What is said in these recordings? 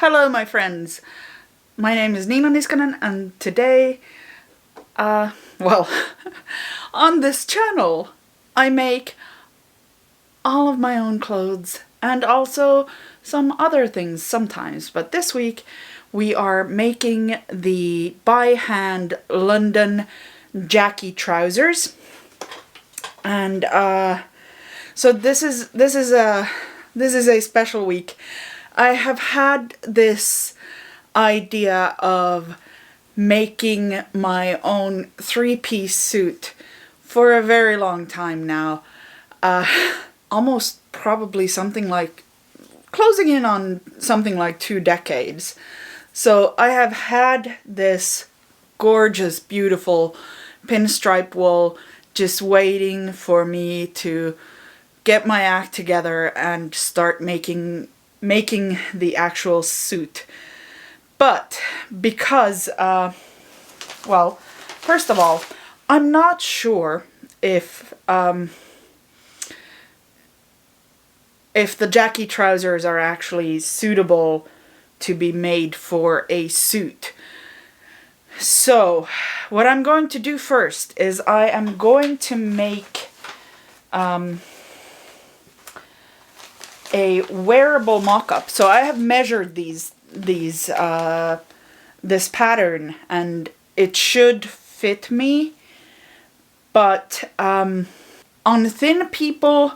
Hello, my friends. My name is Niskanen, and today, well, on this channel, I make all of my own clothes and also some other things sometimes. But this week, we are making the by hand London Jackie trousers, and so this is a special week. I have had this idea of making my own three-piece suit for a very long time now. Almost probably something like, closing in on something like 2 decades. So I have had this gorgeous, beautiful pinstripe wool just waiting for me to get my act together and start making the actual suit. But because, well, first of all, I'm not sure if the Jackie trousers are actually suitable to be made for a suit. So, what I'm going to do first is I am going to make a wearable mock-up. So I have measured this pattern, and it should fit me. But on thin people,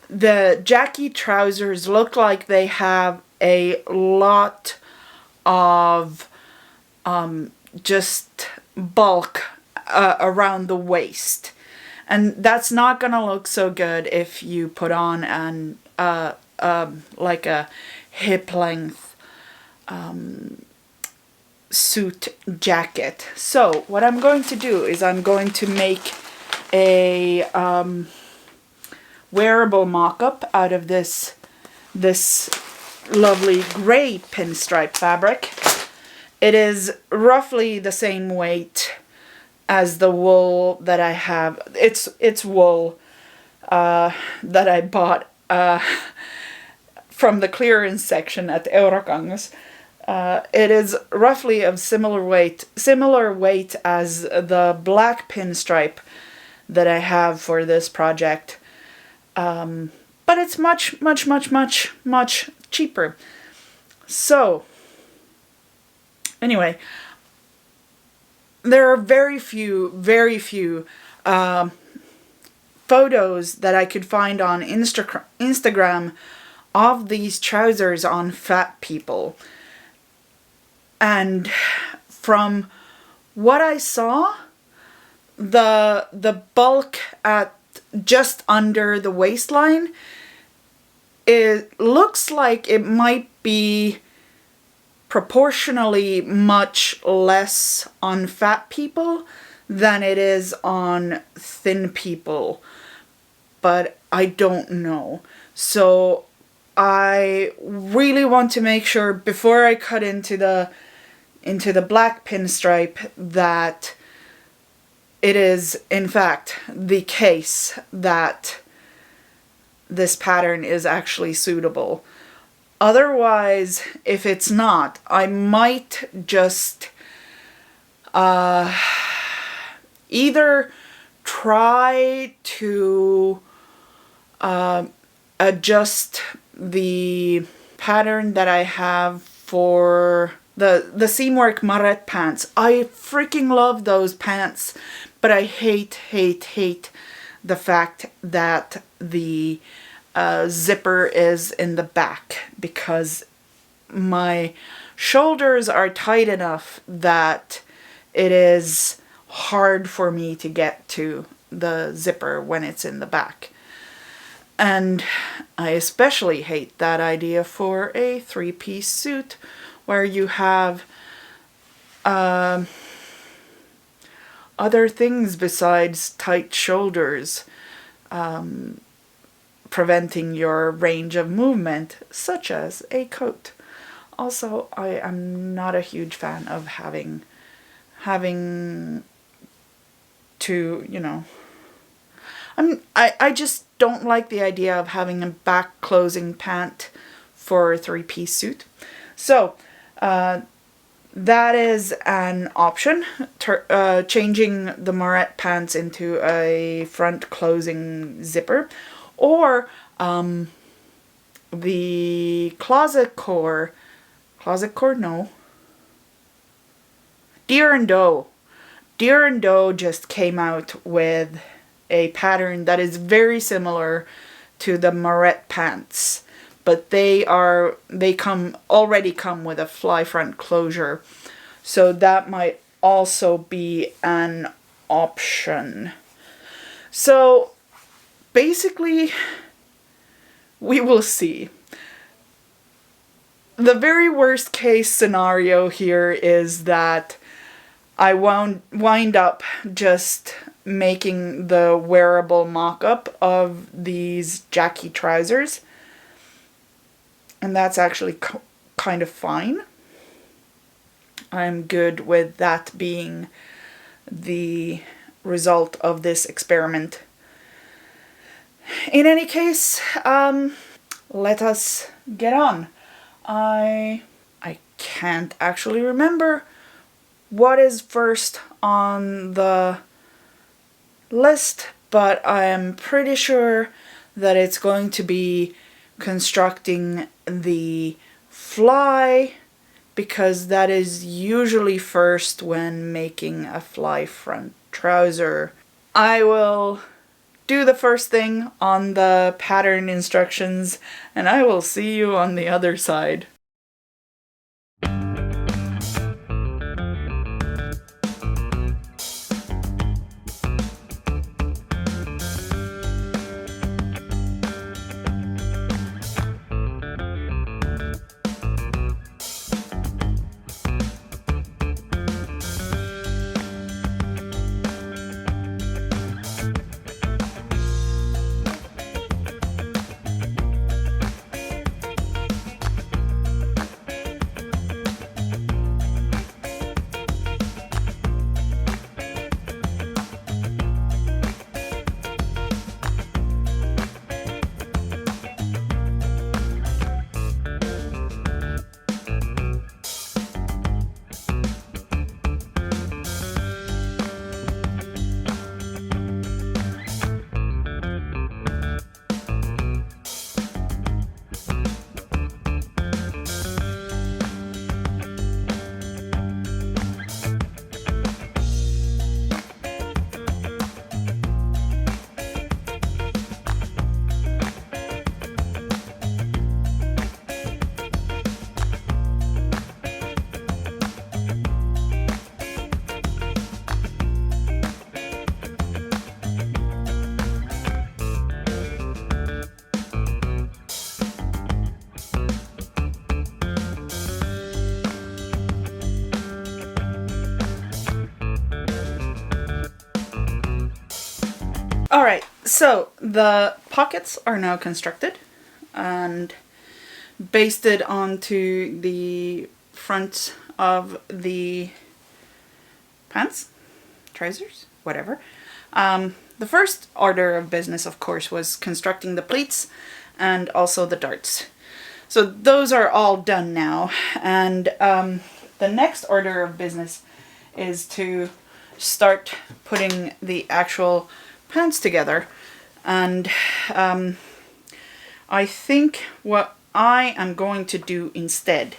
the Jackie trousers look like they have a lot of just bulk around the waist, and that's not gonna look so good if you put on an like a hip length suit jacket. So what I'm going to do is I'm going to make a wearable mock-up out of this lovely gray pinstripe fabric. It is roughly the same weight as the wool that I have. It's wool that I bought from the clearance section at Eurokangas. It is roughly of similar weight as the black pinstripe that I have for this project. But it's much cheaper. So, anyway, there are very few photos that I could find on Instagram of these trousers on fat people. And from what I saw, the bulk at just under the waistline, it looks like it might be proportionally much less on fat people than it is on thin people, but I don't know. So I really want to make sure before I cut into the black pinstripe that it is in fact the case that this pattern is actually suitable. Otherwise, if it's not, I might just either try to adjust the pattern that I have for the seamwork Maret pants. I freaking love those pants, but I hate the fact that the zipper is in the back, because my shoulders are tight enough that it is hard for me to get to the zipper when it's in the back. And I especially hate that idea for a three-piece suit where you have other things besides tight shoulders preventing your range of movement, such as a coat. Also, I am not a huge fan of having to, I just don't like the idea of having a back closing pant for a three-piece suit. So that is an option, changing the moirette pants into a front closing zipper, or the closet core, no, Deer and Doe. Deer and Doe just came out with a pattern that is very similar to the moirette pants, but they already come with a fly front closure, so that might also be an option. So basically, we will see. The very worst case scenario here is that I wind up just making the wearable mock-up of these Jackie trousers. And that's actually kind of fine. I'm good with that being the result of this experiment. In any case, let us get on. I can't actually remember what is first on the list, but I am pretty sure that it's going to be constructing the fly, because that is usually first when making a fly front trouser. I will do the first thing on the pattern instructions, and I will see you on the other side. Alright, so the pockets are now constructed and basted onto the front of the pants, trousers, whatever. The first order of business, of course, was constructing the pleats and also the darts. So those are all done now, and the next order of business is to start putting the actual pants together. And I think what I am going to do instead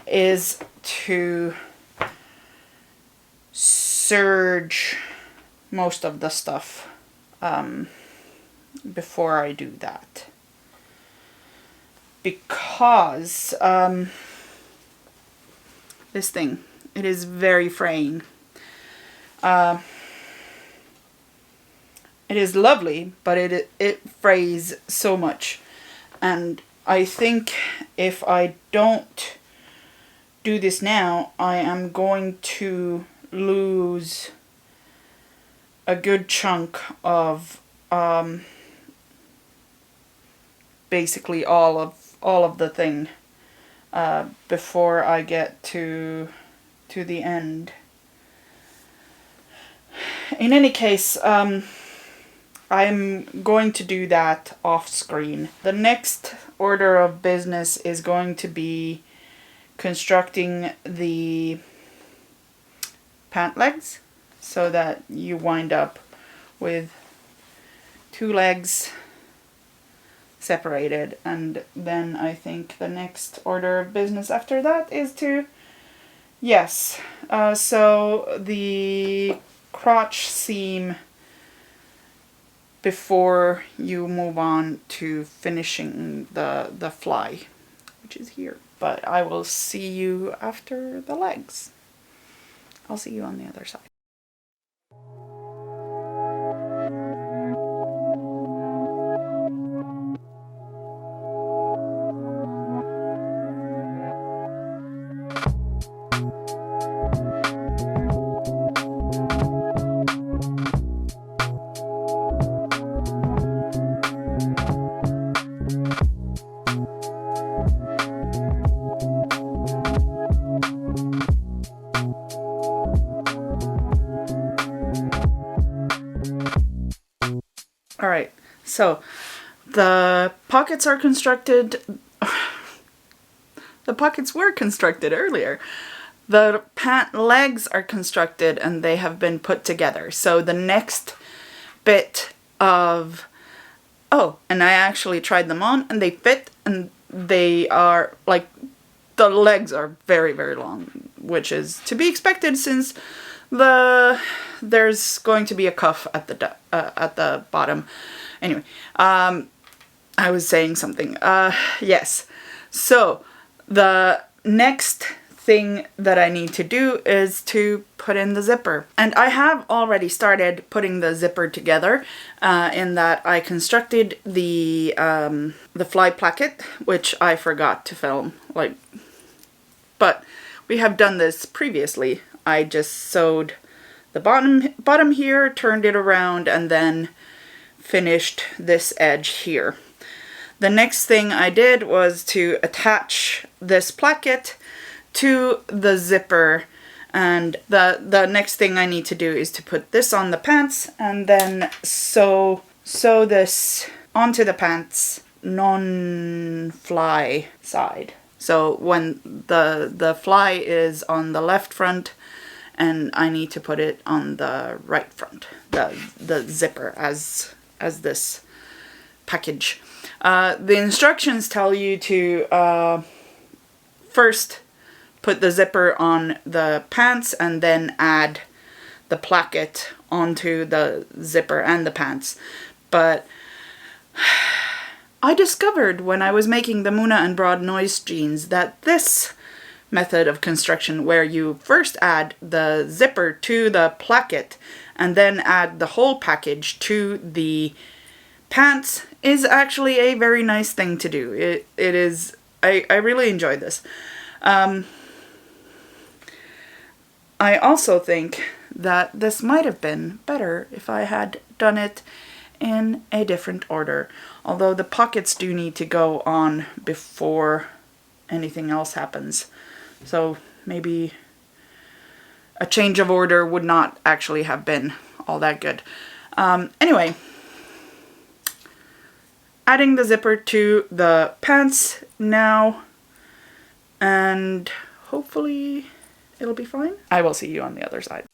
is to serge most of the stuff before I do that, because this thing, it is very fraying. It is lovely, but it frays so much, and I think if I don't do this now, I am going to lose a good chunk of basically all of the thing before I get to the end. In any case, I'm going to do that off screen. The next order of business is going to be constructing the pant legs so that you wind up with 2 legs separated, and then I think the next order of business after that is to, yes, so the crotch seam before you move on to finishing the fly, which is here. But I will see you after the legs. I'll see you on the other side. Alright, so the pockets are constructed. The pockets were constructed earlier. The pant legs are constructed and they have been put together. So the next bit of... Oh, and I actually tried them on and they fit, and they are like... The legs are very, very long, which is to be expected since there's going to be a cuff at the bottom. Anyway, I was saying something. Yes. So the next thing that I need to do is to put in the zipper. And I have already started putting the zipper together, in that I constructed the fly placket, which I forgot to film, but we have done this previously. I just sewed the bottom here, turned it around, and then finished this edge here. The next thing I did was to attach this placket to the zipper, and the next thing I need to do is to put this on the pants and then sew this onto the pants non-fly side. So when the fly is on the left front, and I need to put it on the right front, the zipper as this package. The instructions tell you to first put the zipper on the pants and then add the placket onto the zipper and the pants. But I discovered when I was making the Muna and Broad Noise jeans that this method of construction, where you first add the zipper to the placket and then add the whole package to the pants, is actually a very nice thing to do. It is, I really enjoy this. I also think that this might have been better if I had done it in a different order, although the pockets do need to go on before anything else happens. So maybe a change of order would not actually have been all that good. Anyway, adding the zipper to the pants now, and hopefully it'll be fine. I will see you on the other side.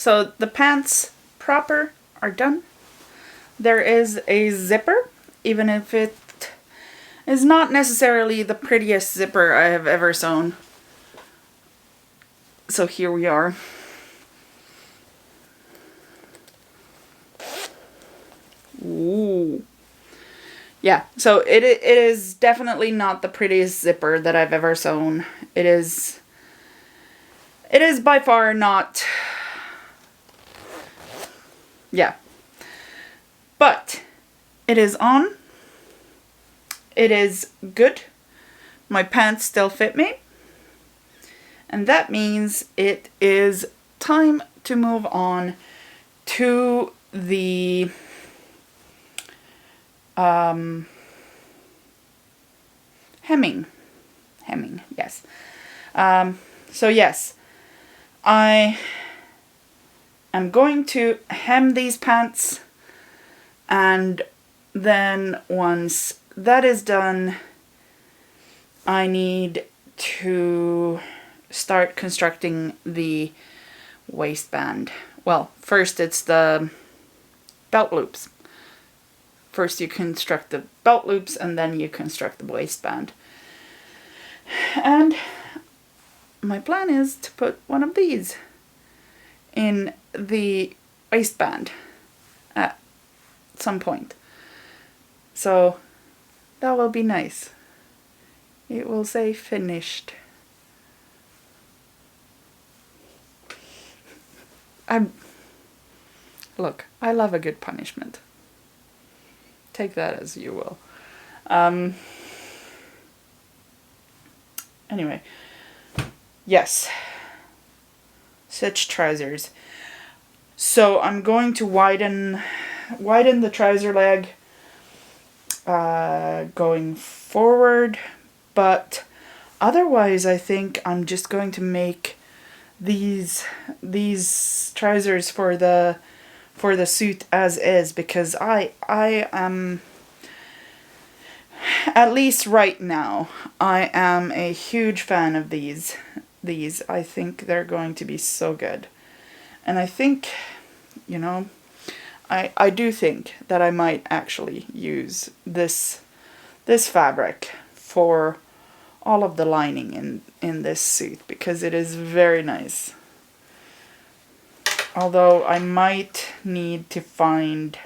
So the pants proper are done. There is a zipper, even if it is not necessarily the prettiest zipper I have ever sewn. So here we are. Ooh. Yeah, so it is definitely not the prettiest zipper that I've ever sewn. It is by far not. Yeah. But it is on. It is good. My pants still fit me. And that means it is time to move on to the hemming, yes. So yes, I am going to hem these pants, and then once that is done, I need to start constructing the waistband. Well, first it's the belt loops. First you construct the belt loops and then you construct the waistband. And my plan is to put one of these in the waistband at some point. So that will be nice. It will say finished. Look, I love a good punishment. Take that as you will. Anyway, yes, such trousers. So I'm going to widen the trouser leg going forward, but otherwise I think I'm just going to make these trousers for the suit as is, because I am, at least right now, I am a huge fan of these. I think they're going to be so good. And I think, you know, I do think that I might actually use this fabric for all of the lining in this suit, because it is very nice. Although I might need to find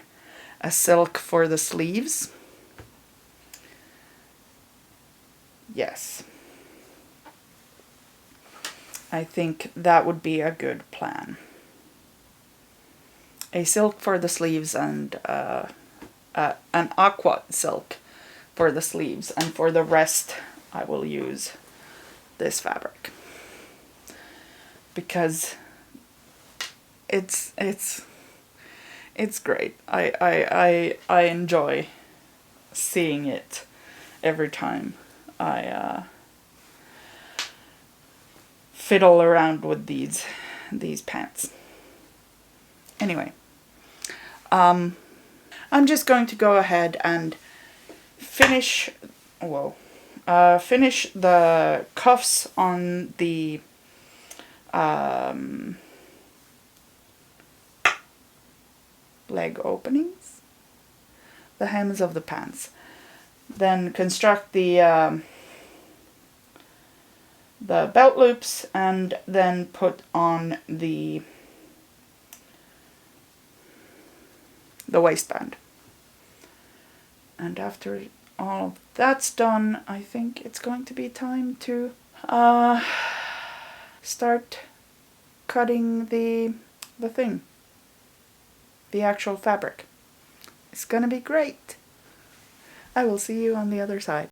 a silk for the sleeves. Yes. I think that would be a good plan. A silk for the sleeves and an aqua silk for the sleeves, and for the rest I will use this fabric, because it's great. I enjoy seeing it every time I fiddle around with these pants. Anyway, I'm just going to go ahead and finish the cuffs on the leg openings, the hems of the pants. Then construct the belt loops, and then put on the waistband. And after all of that's done, I think it's going to be time to start cutting the thing, the actual fabric. It's gonna be great. I will see you on the other side.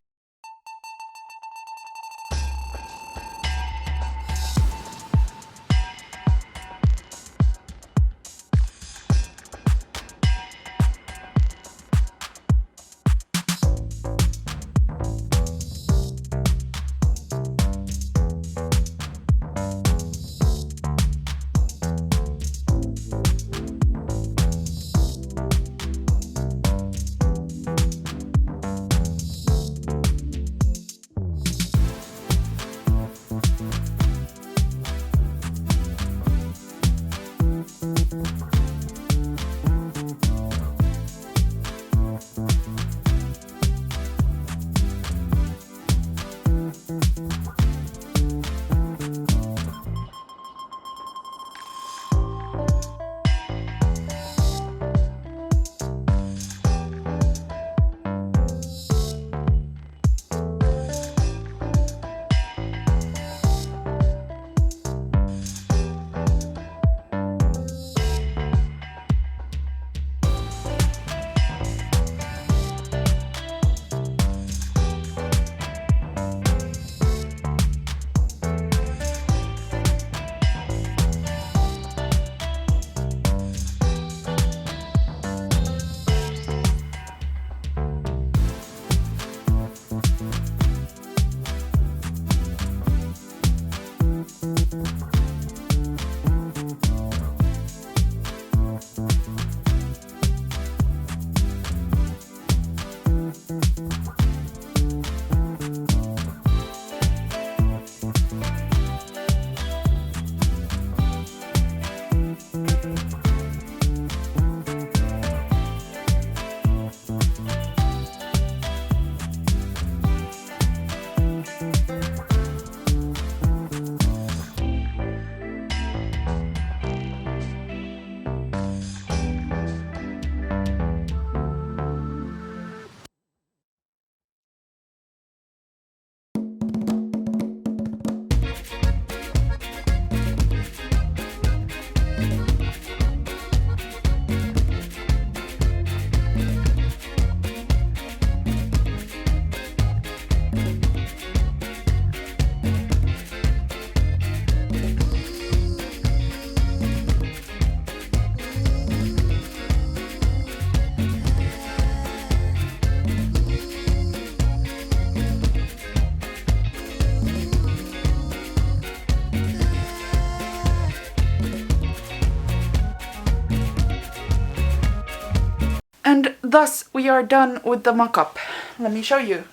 thus we are done with the mock-up. Let me show you,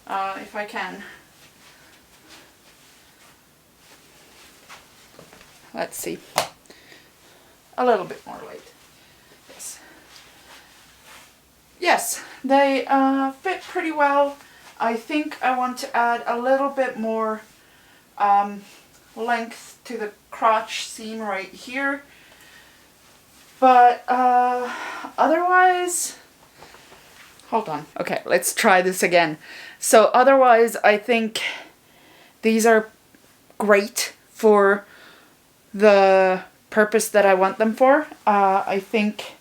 if I can. Let's see. A little bit more light. Yes. Yes, they fit pretty well. I think I want to add a little bit more length to the crotch seam right here. But otherwise, hold on. Okay, let's try this again. So otherwise, I think these are great for the purpose that I want them for. I think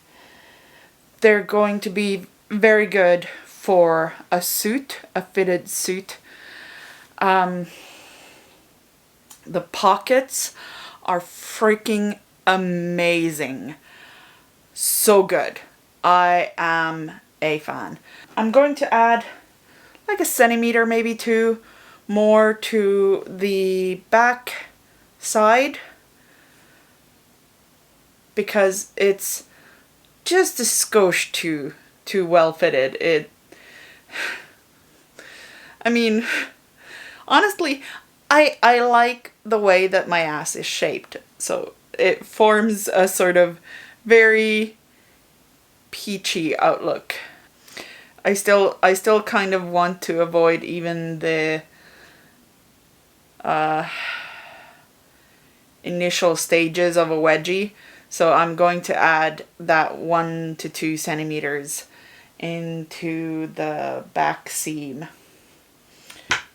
they're going to be very good for a suit, a fitted suit. The pockets are freaking amazing. So good. I am a fan. I'm going to add like a centimeter, maybe 2 more to the back side, because it's just a skosh too well fitted. I mean, honestly, I like the way that my ass is shaped. So it forms a sort of very peachy outlook. I still kind of want to avoid even the initial stages of a wedgie. So I'm going to add that 1 to 2 centimeters into the back seam.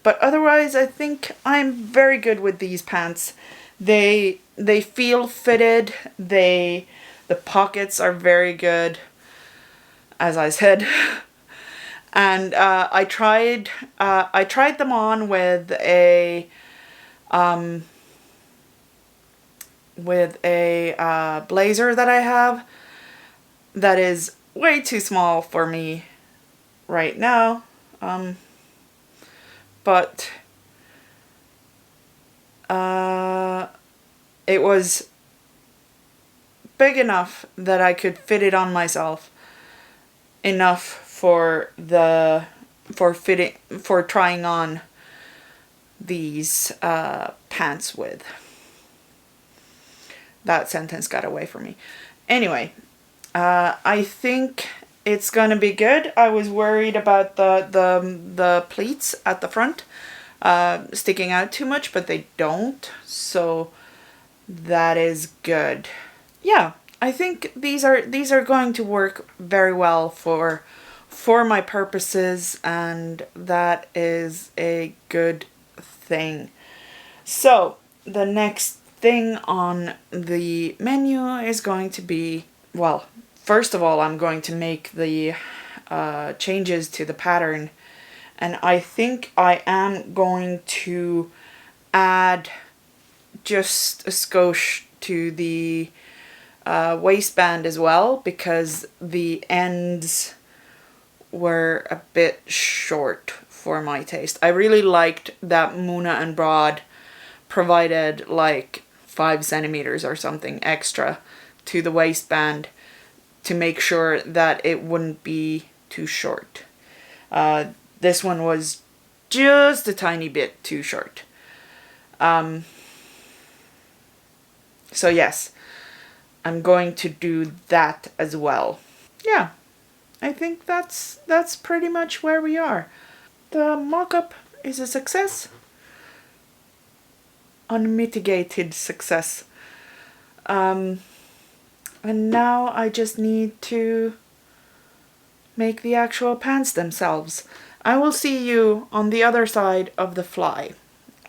But otherwise, I think I'm very good with these pants. They feel fitted. The pockets are very good, as I said. And I tried them on with a blazer that I have that is way too small for me right now. But it was big enough that I could fit it on myself, enough for trying on these pants with. That sentence got away from me. Anyway, I think it's gonna be good. I was worried about the pleats at the front sticking out too much, but they don't, so that is good. Yeah, I think these are going to work very well for my purposes, and that is a good thing. So the next thing on the menu is going to be, well, first of all, I'm going to make the changes to the pattern, and I think I am going to add just a skosh to the waistband as well, because the ends were a bit short for my taste. I really liked that Muna and Broad provided like 5 centimeters or something extra to the waistband to make sure that it wouldn't be too short. This one was just a tiny bit too short. So yes, I'm going to do that as well. Yeah, I think that's pretty much where we are. The mock-up is a success. Unmitigated success. And now I just need to make the actual pants themselves. I will see you on the other side of the fly.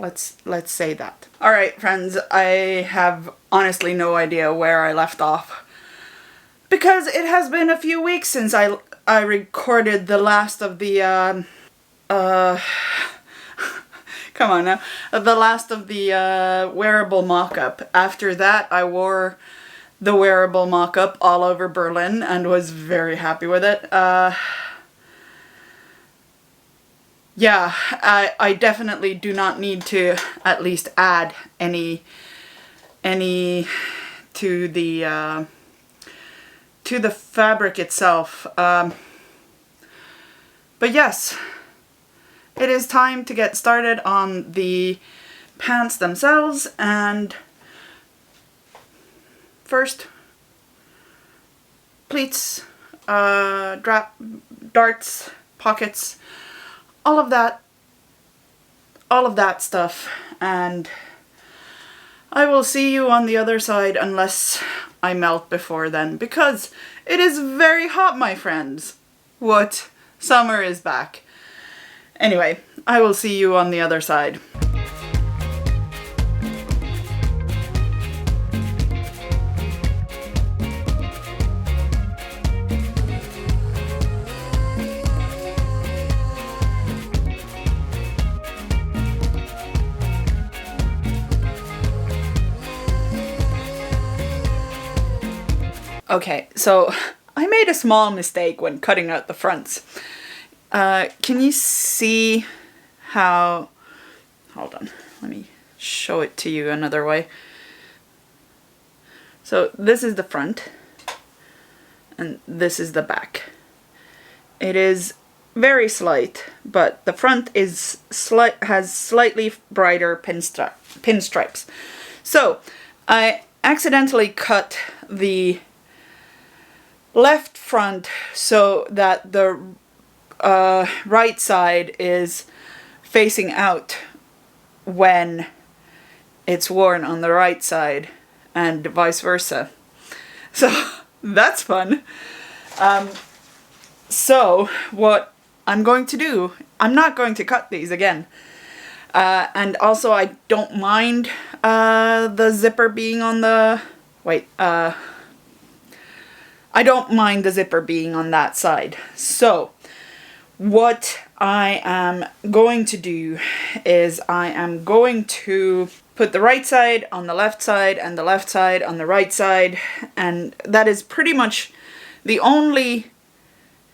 Let's say that. Alright friends, I have honestly no idea where I left off, because it has been a few weeks since I recorded the last of the come on now, the last of the wearable mock-up. After that I wore the wearable mock-up all over Berlin and was very happy with it. Yeah, I definitely do not need to at least add any to the to the fabric itself. But yes, it is time to get started on the pants themselves. And first, pleats, darts, pockets, all of that stuff. And I will see you on the other side unless I melt before then, because it is very hot, my friends. What? Summer is back. Anyway, I will see you on the other side. Okay, so I made a small mistake when cutting out the fronts. Can you see how... Hold on, let me show it to you another way. So this is the front, and this is the back. It is very slight, but the front is has slightly brighter pinstripes. So I accidentally cut the left front so that the right side is facing out when it's worn on the right side, and vice versa. So that's fun. So what I'm going to do, I'm not going to cut these again. And also I don't mind the zipper being on the... I don't mind the zipper being on that side. So what I am going to do is I am going to put the right side on the left side and the left side on the right side. And that is pretty much the only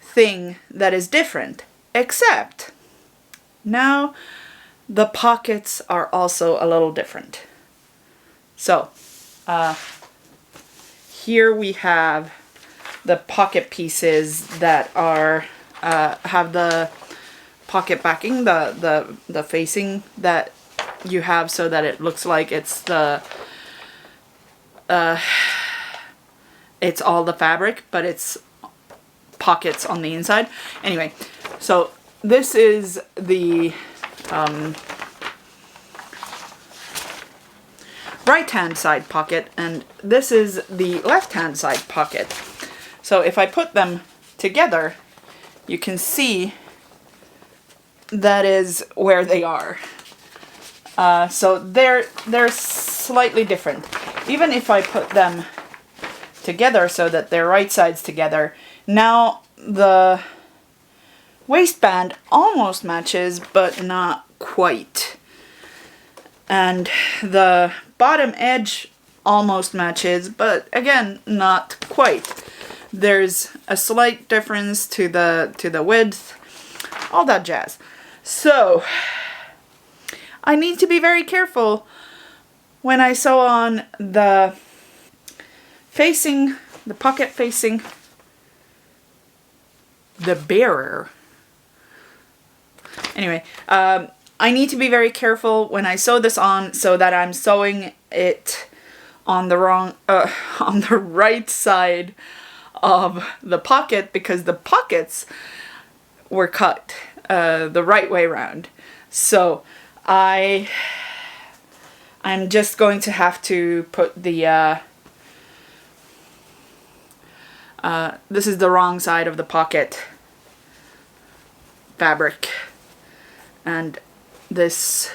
thing that is different, except now the pockets are also a little different. So here we have the pocket pieces that are have the pocket backing, the facing that you have, so that it looks like it's the it's all the fabric, but it's pockets on the inside. Anyway, so this is the right hand side pocket, and this is the left hand side pocket. So if I put them together, you can see that is where they are. So they're slightly different. Even if I put them together so that they're right sides together, now the waistband almost matches, but not quite. And the bottom edge almost matches, but again, not quite. There's a slight difference to the width, all that jazz. So I need to be very careful when I sew on the facing, the pocket facing the bearer. Anyway, I need to be very careful when I sew this on so that I'm sewing it on the on the right side of the pocket, because the pockets were cut the right way around. So I'm just going to have to put the this is the wrong side of the pocket fabric, and this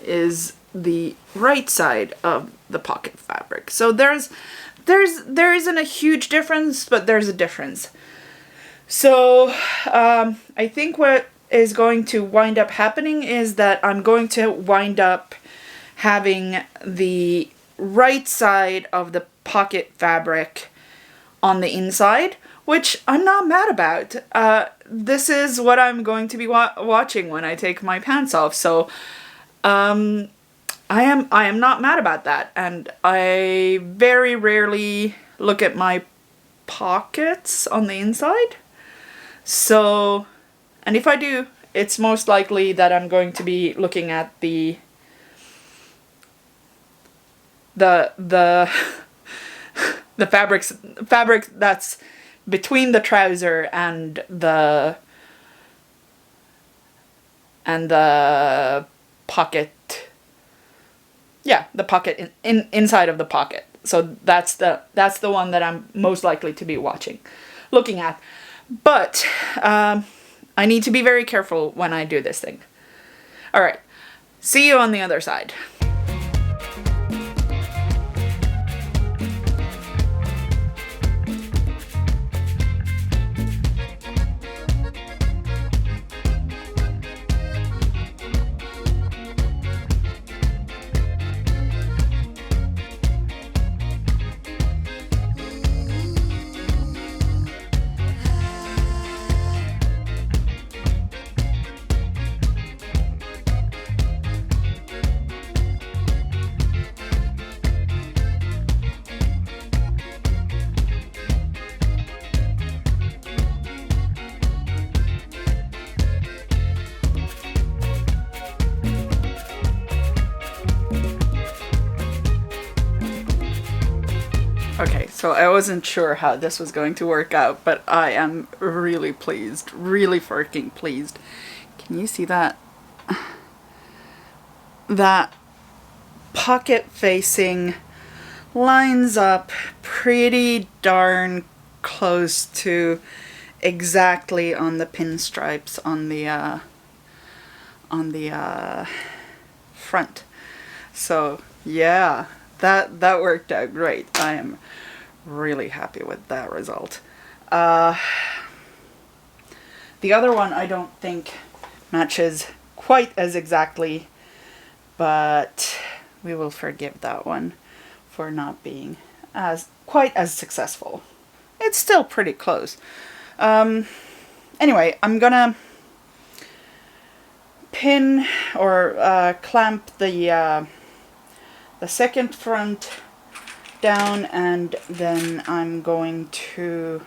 is the right side of the pocket fabric. So there isn't a huge difference, but there's a difference. So I think what is going to wind up happening is that I'm going to wind up having the right side of the pocket fabric on the inside, which I'm not mad about. This is what I'm going to be watching when I take my pants off. So I am not mad about that, and I very rarely look at my pockets on the inside. So, and if I do, it's most likely that I'm going to be looking at the the fabric that's between the trouser and the pocket. Yeah, the pocket inside of the pocket. So that's the one that I'm most likely to be looking at. But I need to be very careful when I do this thing. All right, see you on the other side. Okay, so I wasn't sure how this was going to work out, but I am really pleased. Really freaking pleased. Can you see that? That pocket facing lines up pretty darn close to exactly on the pinstripes on the front. So yeah, that worked out great. I am really happy with that result. The other one I don't think matches quite as exactly, but we will forgive that one for not being quite as successful. It's still pretty close. Anyway, I'm gonna pin or clamp the second front down, and then I'm going to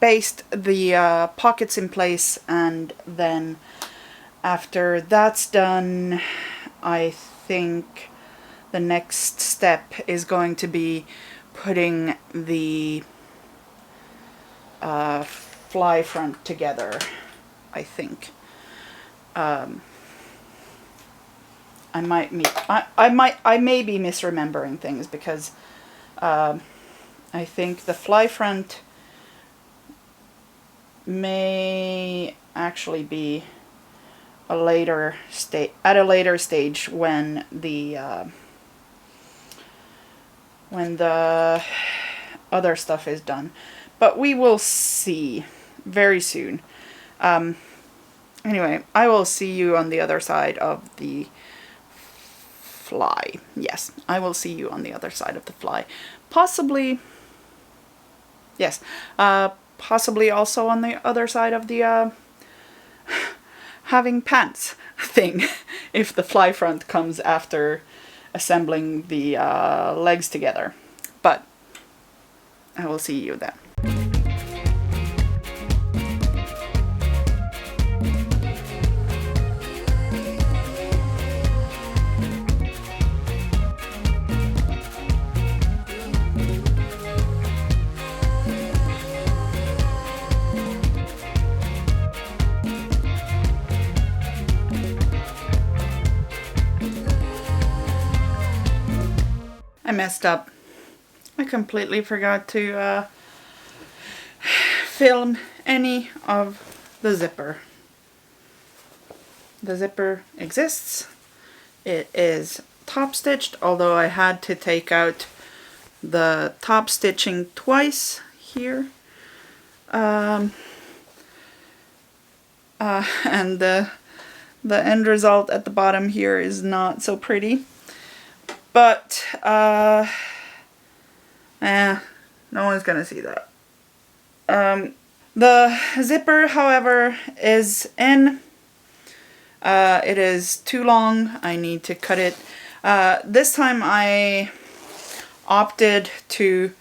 baste the pockets in place, and then after that's done, I think the next step is going to be putting the fly front together, I think. I may be misremembering things, because I think the fly front may actually be at a later stage when the other stuff is done. But we will see very soon. Anyway, I will see you on the other side of the fly. Yes, I will see you on the other side of the fly. Possibly, yes, possibly also on the other side of the having pants thing, if the fly front comes after assembling the legs together. But I will see you then. I messed up. I completely forgot to film any of the zipper. The zipper exists. It is top stitched, although I had to take out the top stitching twice here. And the end result at the bottom here is not so pretty. But, no one's gonna see that. The zipper, however, is in. It is too long. I need to cut it. This time I opted to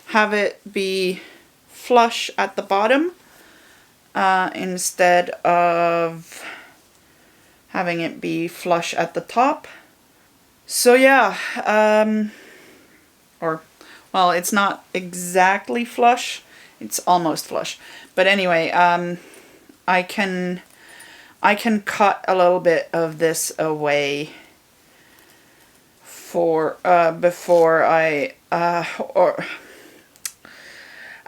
have it be flush at the bottom instead of having it be flush at the top. So yeah, well, it's not exactly flush. It's almost flush. But anyway, I can cut a little bit of this away for before I or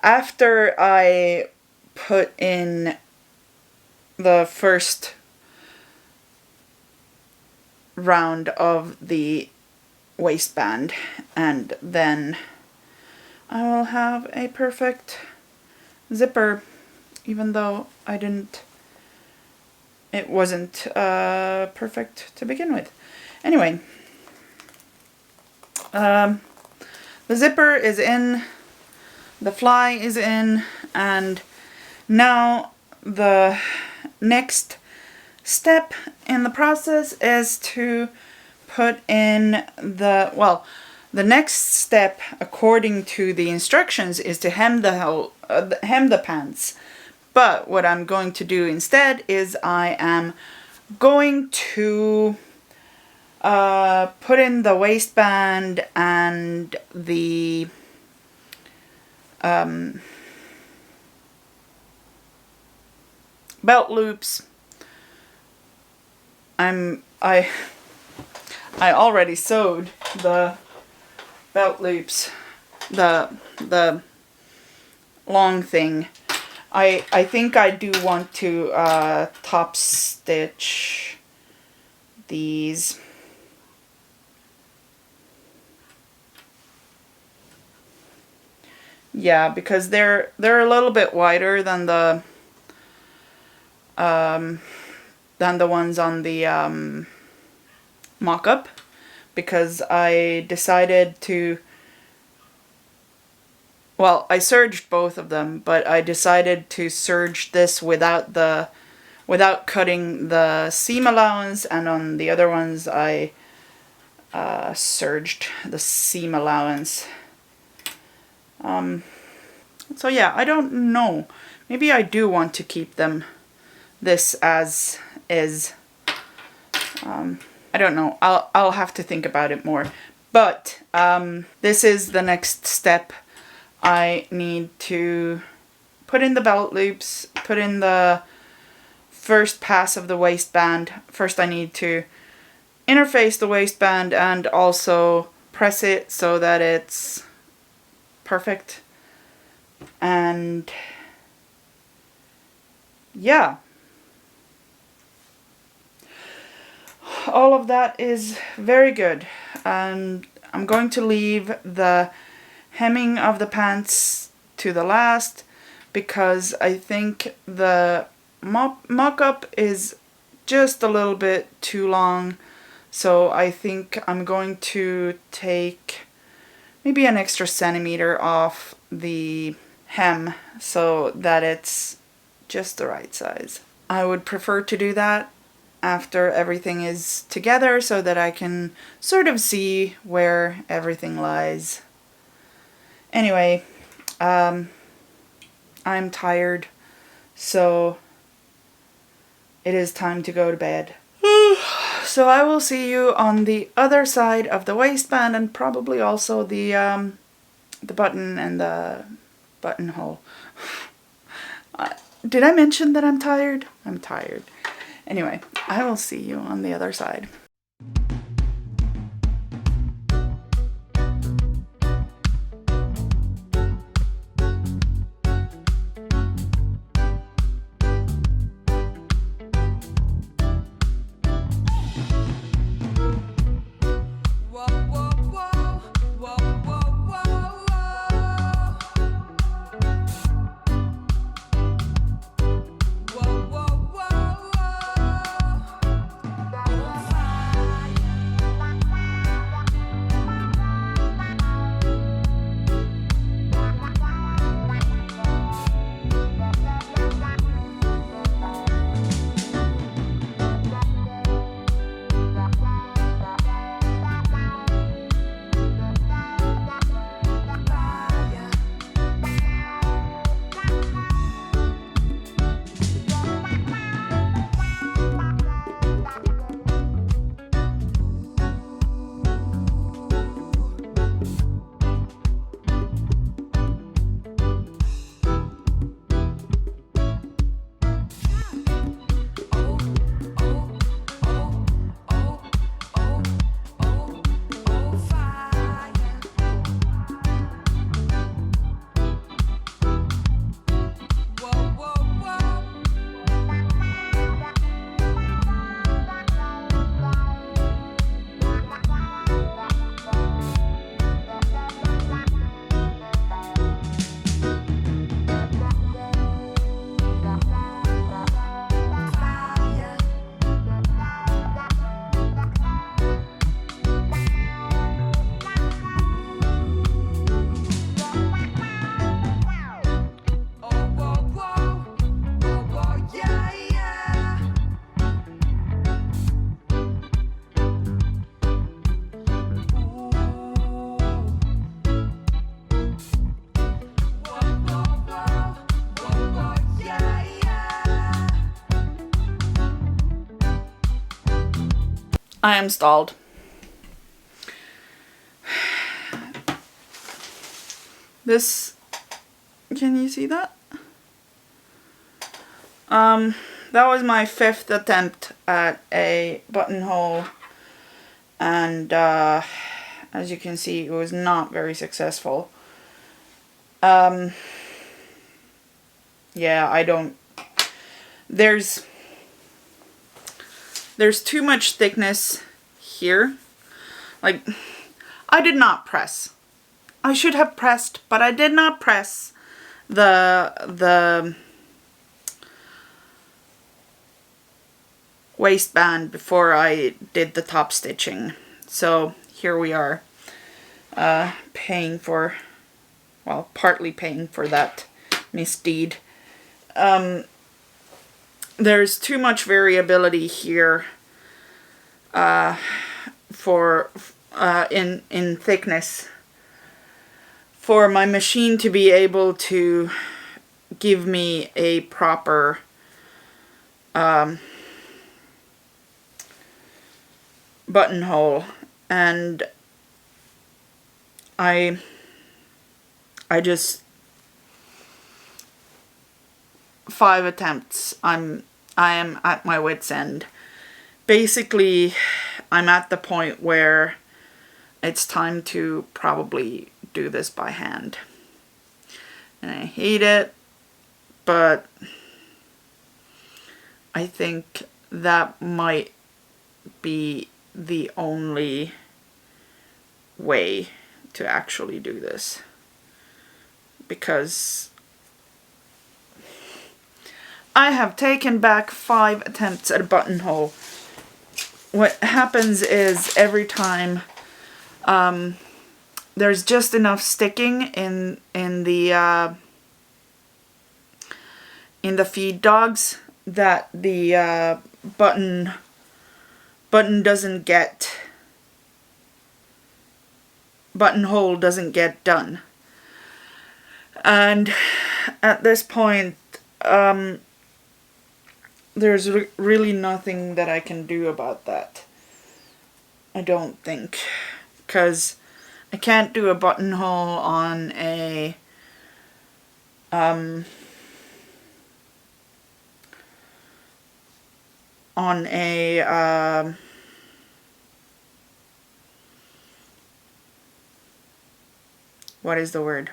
after I put in the first round of the waistband, and then I will have a perfect zipper, even though it wasn't perfect to begin with. Anyway, the zipper is in, the fly is in, and now the next step in the process is to put in the next step according to the instructions is to hem the pants. But what I'm going to do instead is I am going to put in the waistband and the belt loops. I already sewed the belt loops, the long thing. I think I do want to top stitch these. Yeah, because they're a little bit wider than the ones on the mock-up, because I decided to, well, I serged both of them, but I decided to serge this without cutting the seam allowance, and on the other ones I serged the seam allowance. So yeah, I don't know. Maybe I do want to keep this as is. I don't know. I'll have to think about it more. But this is the next step. I need to put in the belt loops, put in the first pass of the waistband. First I need to interface the waistband and also press it so that it's perfect. And yeah. All of that is very good, and I'm going to leave the hemming of the pants to the last, because I think the mock-up is just a little bit too long. So I think I'm going to take maybe an extra centimeter off the hem so that it's just the right size. I would prefer to do that after everything is together so that I can sort of see where everything lies. Anyway, I'm tired, so it is time to go to bed. So I will see you on the other side of the waistband, and probably also the button and the buttonhole. Did I mention that I'm tired? I'm tired. Anyway, I will see you on the other side. I am stalled. This, can you see that? That was my 5th attempt at a buttonhole, and as you can see, it was not very successful. Yeah, I don't, there's too much thickness here. Like, I did not press. I should have pressed, but I did not press the waistband before I did the top stitching. So here we are, paying for, well, partly paying for that misdeed. There's too much variability here in thickness for my machine to be able to give me a proper buttonhole, and I just 5 attempts. I am at my wit's end. Basically, I'm at the point where it's time to probably do this by hand. And I hate it, but I think that might be the only way to actually do this. Because I have taken back 5 attempts at a buttonhole. What happens is every time there's just enough sticking in the feed dogs that the buttonhole doesn't get done. And at this point, there's really nothing that I can do about that. I don't think. Because I can't do a buttonhole on a what is the word?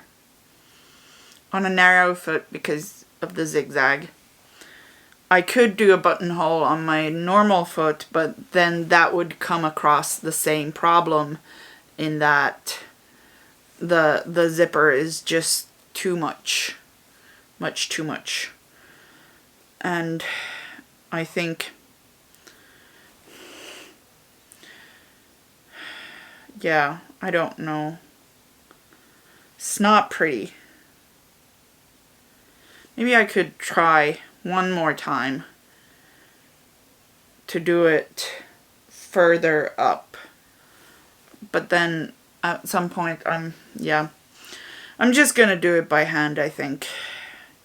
On a narrow foot because of the zigzag. I could do a buttonhole on my normal foot, but then that would come across the same problem in that the zipper is just too much. Much too much. And I think, yeah, I don't know. It's not pretty. Maybe I could try one more time to do it further up. But then at some point I'm just gonna do it by hand, I think,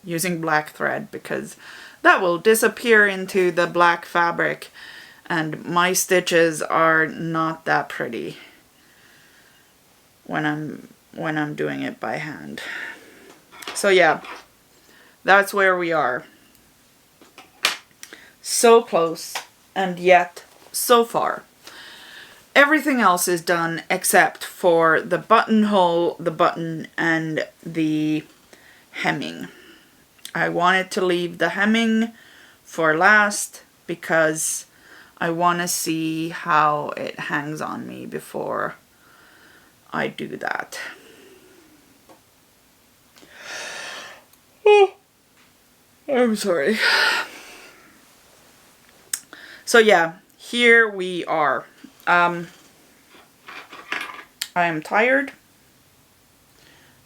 using black thread, because that will disappear into the black fabric and my stitches are not that pretty when I'm doing it by hand. So yeah, that's where we are. So close, and yet so far. Everything else is done except for the buttonhole, the button, and the hemming. I wanted to leave the hemming for last because I want to see how it hangs on me before I do that. Oh, I'm sorry. So yeah, here we are. I am tired,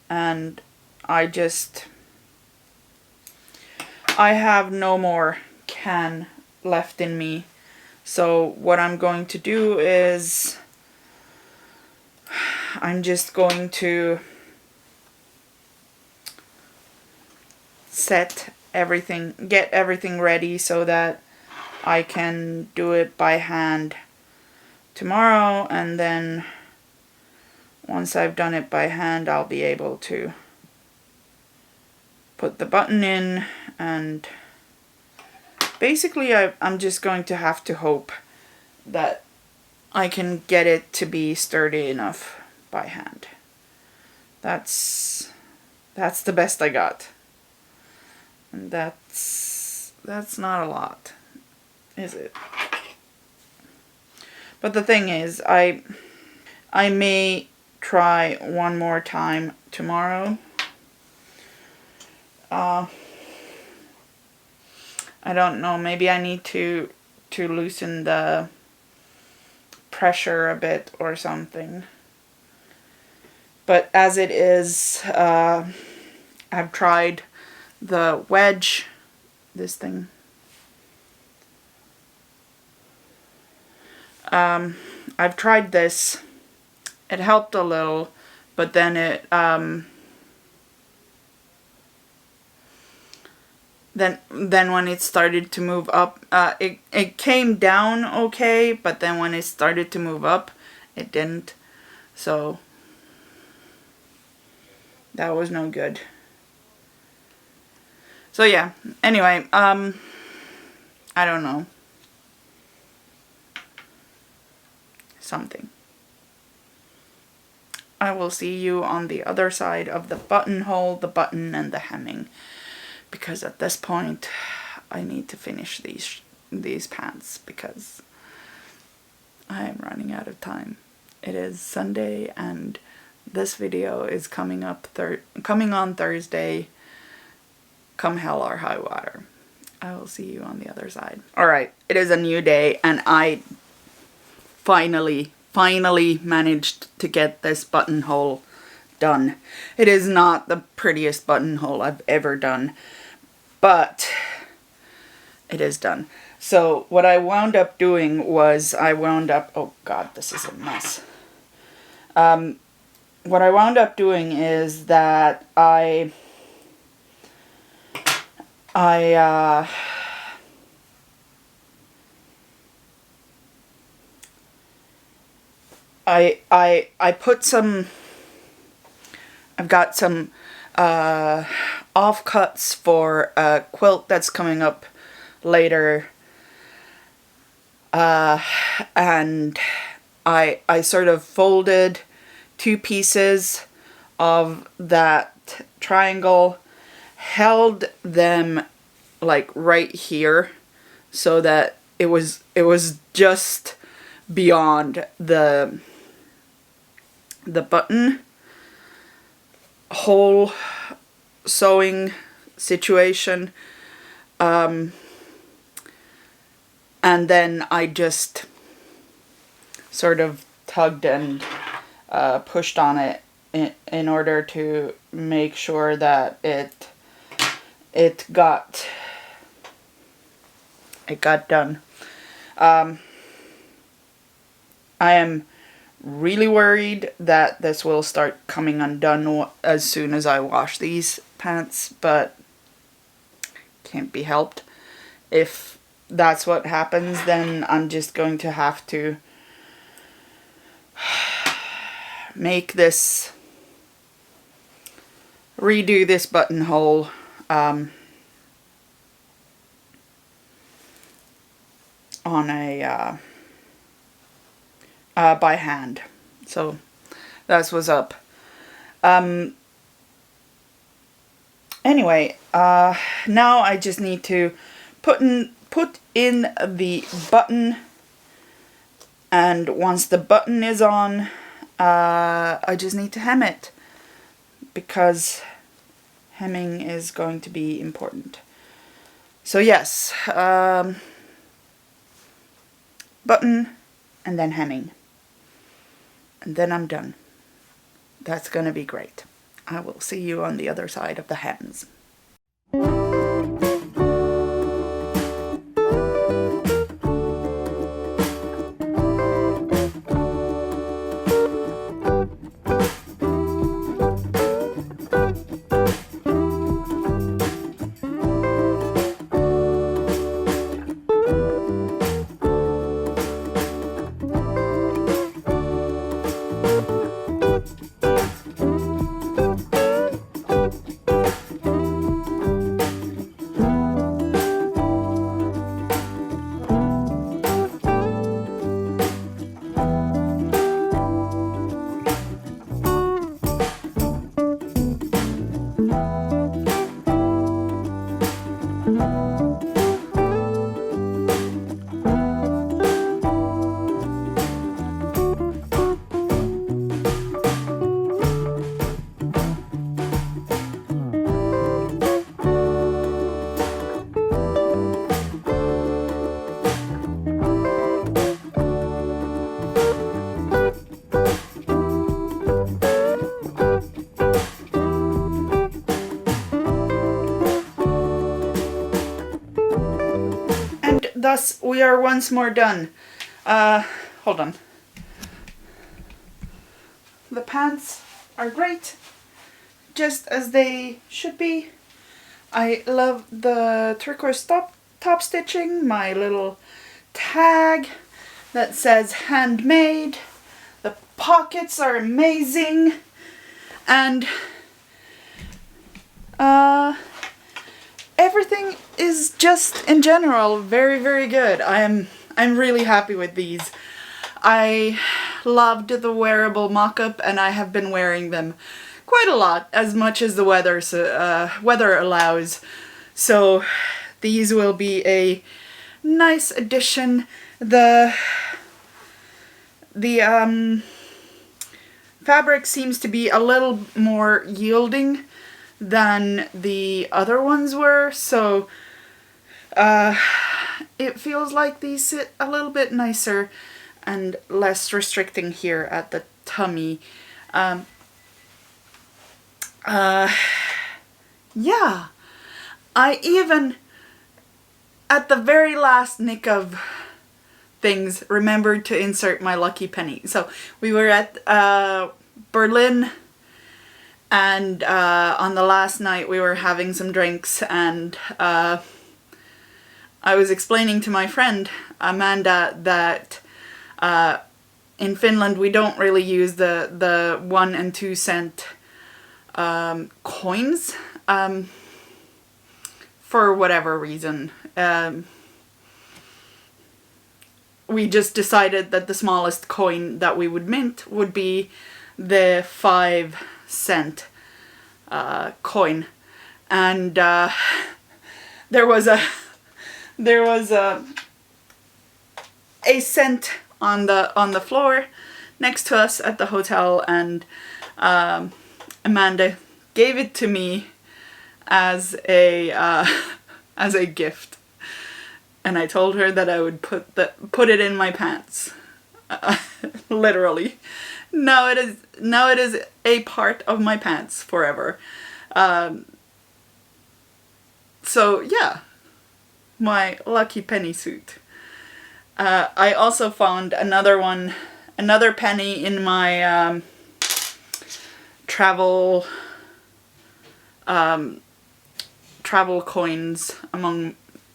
and I have no more can left in me. So what I'm going to do is I'm just going to get everything ready so that I can do it by hand tomorrow, and then once I've done it by hand, I'll be able to put the button in, and basically I'm just going to have to hope that I can get it to be sturdy enough by hand. That's the best I got. And that's not a lot, is it? But the thing is, I may try one more time tomorrow. I don't know, maybe I need to loosen the pressure a bit or something. But as it is, I've tried the wedge, this thing. I've tried this. It helped a little, but then it then when it started to move up, it came down okay, but then when it started to move up, it didn't. So that was no good. So yeah, anyway, I don't know. Something. I will see you on the other side of the buttonhole, the button, and the hemming. Because at this point, I need to finish these pants because I am running out of time. It is Sunday, and this video is coming on Thursday, come hell or high water. I will see you on the other side. Alright, it is a new day, and I finally managed to get this buttonhole done. It is not the prettiest buttonhole I've ever done, but it is done. So what I wound up doing was oh god, this is a mess. What I wound up doing is that I put some, I've got some offcuts for a quilt that's coming up later, and I sort of folded 2 pieces of that triangle, held them like right here so that it was just beyond the button hole sewing situation, and then I just sort of tugged and pushed on it in order to make sure that it got done. I am really worried that this will start coming undone as soon as I wash these pants, but can't be helped. If that's what happens, then I'm just going to have to redo this buttonhole on a by hand. So that's what's up. Anyway, now I just need to put in the button, and once the button is on, I just need to hem it, because hemming is going to be important. So yes, button and then hemming. And then I'm done. That's gonna be great. I will see you on the other side of the hems. we are once more done. Hold on. The pants are great, just as they should be. I love the turquoise top stitching, my little tag that says handmade. The pockets are amazing, and everything is just in general very, very good. I'm really happy with these. I loved the wearable mock-up, and I have been wearing them quite a lot, as much as the weather allows. So these will be a nice addition. The fabric seems to be a little more yielding than the other ones were, so it feels like these sit a little bit nicer and less restricting here at the tummy. Yeah, I even, at the very last nick of things, remembered to insert my lucky penny. So we were at Berlin, and on the last night we were having some drinks, and I was explaining to my friend Amanda that in Finland we don't really use the 1 and 2 cent coins for whatever reason. We just decided that the smallest coin that we would mint would be the 5 cent coin, and there was a cent on the floor next to us at the hotel, and Amanda gave it to me as a gift, and I told her that I would put it in my pants. Literally. Now it is a part of my pants forever. So yeah, my lucky penny suit. I also found another penny in my travel coins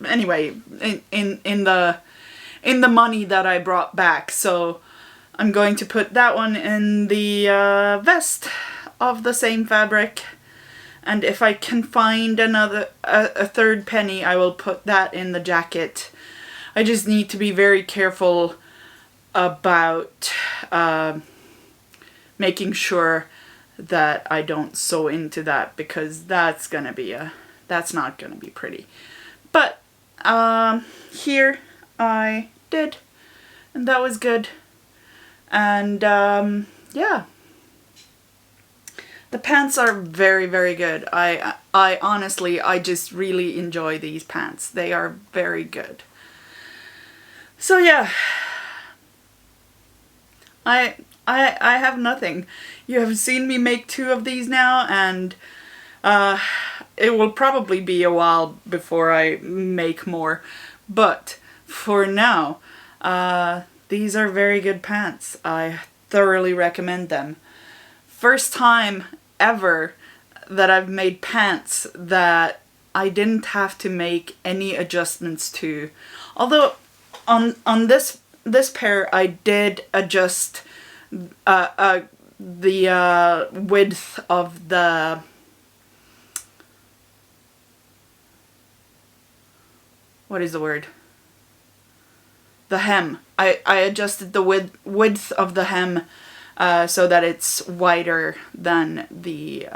anyway, in the money that I brought back. So I'm going to put that one in the vest of the same fabric, and if I can find a third penny, I will put that in the jacket. I just need to be very careful about making sure that I don't sew into that, because that's not gonna be pretty. But here I did, and that was good. And yeah, the pants are very, very good. I honestly, I just really enjoy these pants. They are very good. So yeah, I have nothing. You have seen me make 2 of these now, and it will probably be a while before I make more. But for now, these are very good pants. I thoroughly recommend them. First time ever that I've made pants that I didn't have to make any adjustments to. Although on this pair I did adjust the width of the the hem. I adjusted the width of the hem so that it's wider than the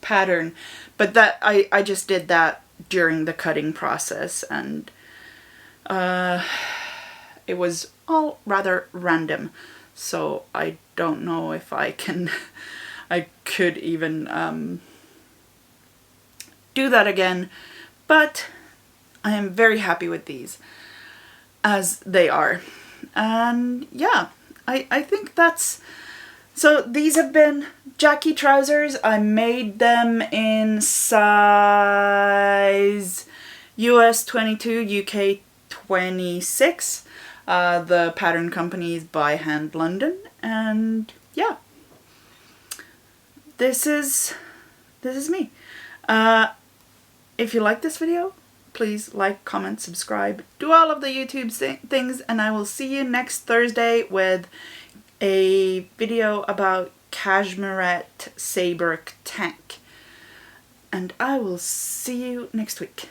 pattern, but that I just did that during the cutting process, and it was all rather random, so I don't know if I could even do that again, but I am very happy with these as they are. And yeah, I think that's... So these have been Jackie trousers. I made them in size US 22, UK 26. The pattern company is By Hand London, and yeah, this is me. If you like this video, please like, comment, subscribe, do all of the YouTube things, and I will see you next Thursday with a video about Cashmerette Sabre tank. And I will see you next week.